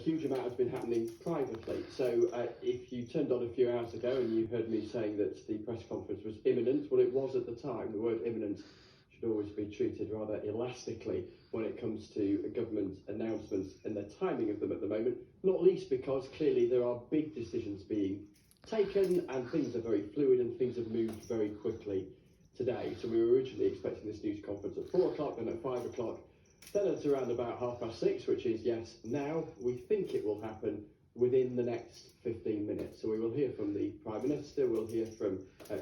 huge amount has been happening privately. So if you turned on a few hours ago and you heard me saying that the press conference was imminent, well, it was at the time. The word imminent should always be treated rather elastically when it comes to government announcements and the timing of them at the moment, not least because clearly there are big decisions being taken and things are very fluid and things have moved very quickly today. So we were originally expecting this news conference at 4 o'clock, then at 5 o'clock, then it's around about 6:30, which is yes, now. We think it will happen within the next 15 minutes. So we will hear from the Prime Minister, we'll hear from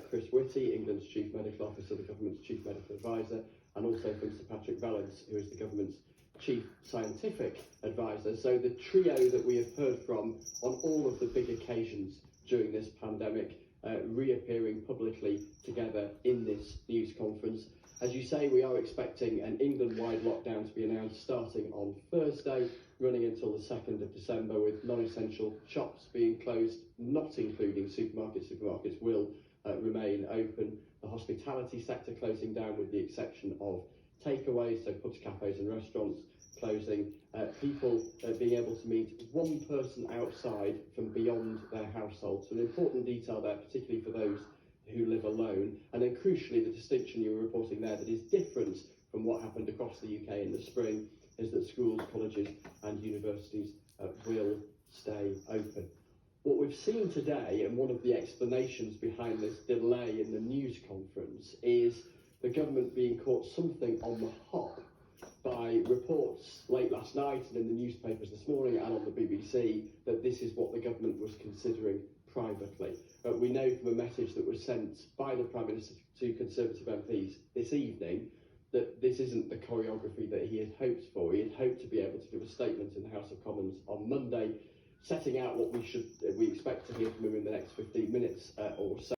Chris Whitty, England's Chief Medical Officer, the Government's Chief Medical Advisor, and also from Sir Patrick Vallance, who is the Government's Chief Scientific Advisor. So the trio that we have heard from on all of the big occasions during this pandemic, reappearing publicly together in this news conference. As you say, we are expecting an England-wide lockdown to be announced starting on Thursday, running until the 2nd of December, with non-essential shops being closed, not including supermarkets. Supermarkets will remain open. The hospitality sector closing down with the exception of takeaways, so pubs, cafes and restaurants closing. People being able to meet one person outside from beyond their household. So an important detail there, particularly for those who live alone. And then crucially, the distinction you were reporting there that is different from what happened across the UK in the spring is that schools, colleges and universities will stay open. What we've seen today, and one of the explanations behind this delay in the news conference, is the government being caught something on the hop by reports late last night and in the newspapers this morning and on the BBC that this is what the government was considering privately. We know from a message that was sent by the Prime Minister to Conservative MPs this evening that this isn't the choreography that he had hoped for. He had hoped to be able to give a statement in the House of Commons on Monday, setting out what we expect to hear from him in the next 15 minutes or so.